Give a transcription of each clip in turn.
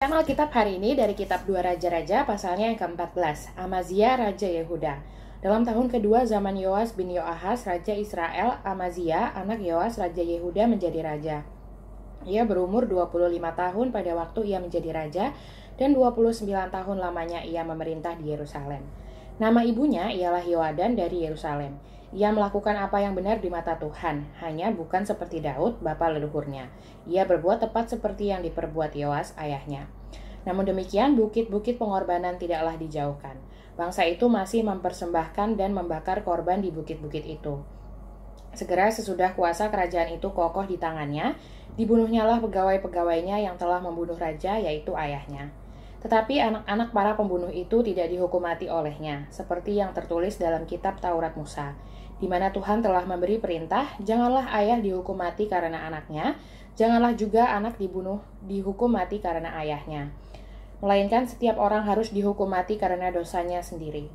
Tema Alkitab hari ini dari kitab 2 Raja-Raja pasalnya yang ke-14, Amazia Raja Yehuda. Dalam tahun kedua zaman Yoas bin Yoahas Raja Israel, Amazia anak Yoas Raja Yehuda menjadi raja. Ia berumur 25 tahun pada waktu ia menjadi raja dan 29 tahun lamanya ia memerintah di Yerusalem. Nama ibunya ialah Yoadan dari Yerusalem. Ia melakukan apa yang benar di mata Tuhan, hanya bukan seperti Daud, bapa leluhurnya. Ia berbuat tepat seperti yang diperbuat Yoas, ayahnya. Namun demikian, bukit-bukit pengorbanan tidaklah dijauhkan. Bangsa itu masih mempersembahkan dan membakar korban di bukit-bukit itu. Segera sesudah kuasa kerajaan itu kokoh di tangannya, dibunuhnyalah pegawai-pegawainya yang telah membunuh raja, yaitu ayahnya. Tetapi anak-anak para pembunuh itu tidak dihukum mati olehnya, seperti yang tertulis dalam kitab Taurat Musa, di mana Tuhan telah memberi perintah, janganlah ayah dihukum mati karena anaknya, janganlah juga anak dihukum mati karena ayahnya. Melainkan setiap orang harus dihukum mati karena dosanya sendiri.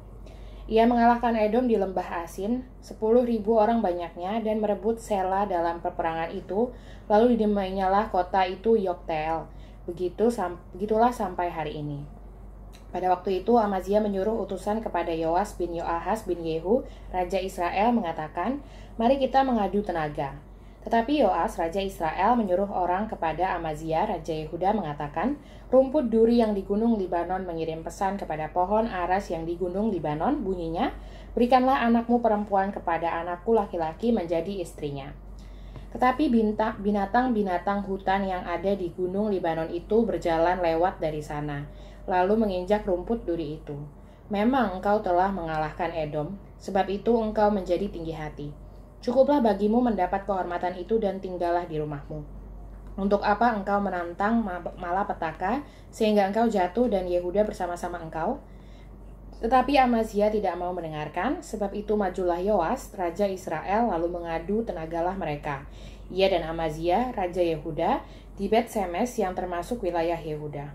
Ia mengalahkan Edom di lembah Asin, 10.000 orang banyaknya, dan merebut Sela dalam peperangan itu, lalu didamaiinyalah kota itu Yokteel. Begitulah sampai hari ini. Pada waktu itu Amazia menyuruh utusan kepada Yoas bin Yoahas bin Yehu, Raja Israel, mengatakan, "Mari kita mengadu tenaga." Tetapi Yoas, Raja Israel, menyuruh orang kepada Amazia, Raja Yehuda, mengatakan, "Rumput duri yang di gunung Libanon mengirim pesan kepada pohon aras yang di gunung Libanon, bunyinya, berikanlah anakmu perempuan kepada anakku laki-laki menjadi istrinya." Tetapi binatang-binatang hutan yang ada di gunung Libanon itu berjalan lewat dari sana, lalu menginjak rumput duri itu. "Memang engkau telah mengalahkan Edom, sebab itu engkau menjadi tinggi hati. Cukuplah bagimu mendapat kehormatan itu dan tinggallah di rumahmu. Untuk apa engkau menantang malapetaka, sehingga engkau jatuh dan Yehuda bersama-sama engkau?" Tetapi Amazia tidak mau mendengarkan, sebab itu majulah Yoas, Raja Israel, lalu mengadu tenagalah mereka. Ia dan Amazia, Raja Yehuda, di Bet-Semes yang termasuk wilayah Yehuda.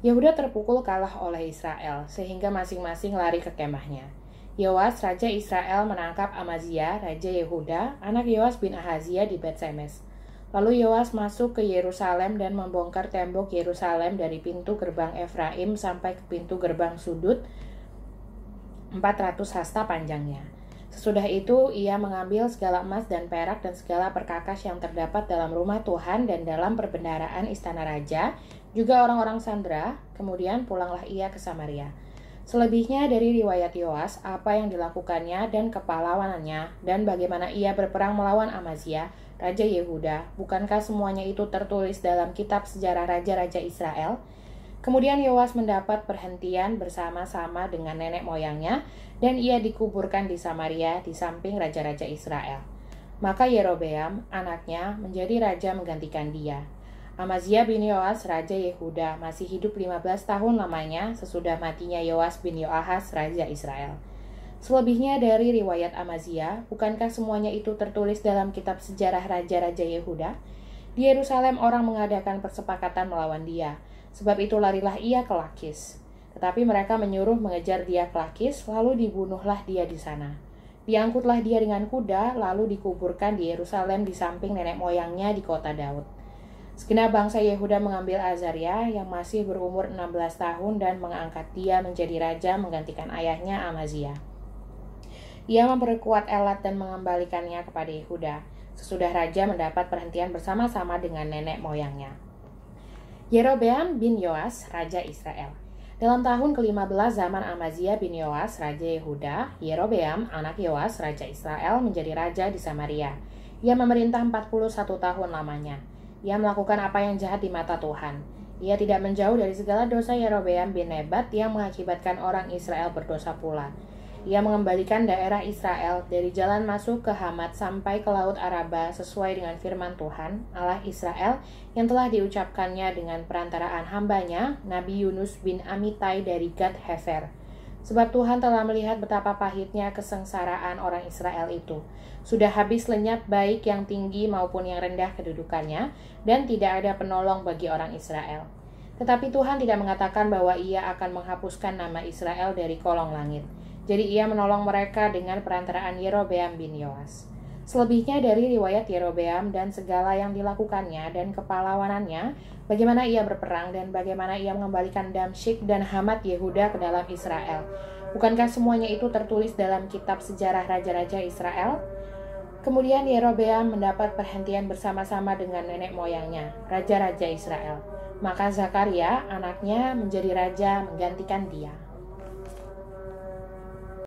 Yehuda terpukul kalah oleh Israel, sehingga masing-masing lari ke kemahnya. Yoas, Raja Israel, menangkap Amazia, Raja Yehuda, anak Yoas bin Ahazia di Bet-Semes. Lalu Yoas masuk ke Yerusalem dan membongkar tembok Yerusalem dari pintu gerbang Efraim sampai ke pintu gerbang sudut, 400 hasta panjangnya. Sesudah itu ia mengambil segala emas dan perak dan segala perkakas yang terdapat dalam rumah Tuhan dan dalam perbendaharaan istana raja, juga orang-orang sandera, kemudian pulanglah ia ke Samaria. Selebihnya dari riwayat Yoas, apa yang dilakukannya dan kepahlawanannya, dan bagaimana ia berperang melawan Amazia, Raja Yehuda, bukankah semuanya itu tertulis dalam kitab sejarah raja-raja Israel? Kemudian Yoas mendapat perhentian bersama-sama dengan nenek moyangnya, dan ia dikuburkan di Samaria di samping raja-raja Israel. Maka Yerobeam, anaknya, menjadi raja menggantikan dia. Amazia bin Yoas, Raja Yehuda, masih hidup 15 tahun lamanya sesudah matinya Yoas bin Yoahas, Raja Israel. Selebihnya dari riwayat Amazia, bukankah semuanya itu tertulis dalam kitab sejarah raja-raja Yehuda? Di Yerusalem orang mengadakan persepakatan melawan dia, sebab itu larilah ia ke Lakis. Tetapi mereka menyuruh mengejar dia ke Lakis, lalu dibunuhlah dia di sana. Diangkutlah dia dengan kuda, lalu dikuburkan di Yerusalem di samping nenek moyangnya di kota Daud. Segenap bangsa Yehuda mengambil Azaria yang masih berumur 16 tahun dan mengangkat dia menjadi raja menggantikan ayahnya Amazia. Ia memperkuat Elat dan mengembalikannya kepada Yehuda, sesudah raja mendapat perhentian bersama-sama dengan nenek moyangnya. Yerobeam bin Yoas, Raja Israel. Dalam tahun ke-15 zaman Amazia bin Yoas, Raja Yehuda, Yerobeam, anak Yoas, Raja Israel, menjadi raja di Samaria. Ia memerintah 41 tahun lamanya. Ia melakukan apa yang jahat di mata Tuhan. Ia tidak menjauh dari segala dosa Yerobeam bin Nebat yang mengakibatkan orang Israel berdosa pula. Ia mengembalikan daerah Israel dari jalan masuk ke Hamat sampai ke Laut Araba sesuai dengan firman Tuhan, Allah Israel, yang telah diucapkannya dengan perantaraan hambanya, Nabi Yunus bin Amitai dari Gad Hefer. Sebab Tuhan telah melihat betapa pahitnya kesengsaraan orang Israel itu. Sudah habis lenyap baik yang tinggi maupun yang rendah kedudukannya, dan tidak ada penolong bagi orang Israel. Tetapi Tuhan tidak mengatakan bahwa ia akan menghapuskan nama Israel dari kolong langit. Jadi ia menolong mereka dengan perantaraan Yerobeam bin Yoas. Selebihnya dari riwayat Yerobeam dan segala yang dilakukannya dan kepahlawanannya, bagaimana ia berperang dan bagaimana ia mengembalikan Damsyik dan Hamat Yehuda ke dalam Israel. Bukankah semuanya itu tertulis dalam kitab sejarah raja-raja Israel? Kemudian Yerobeam mendapat perhentian bersama-sama dengan nenek moyangnya, raja-raja Israel. Maka Zakaria, anaknya, menjadi raja menggantikan dia.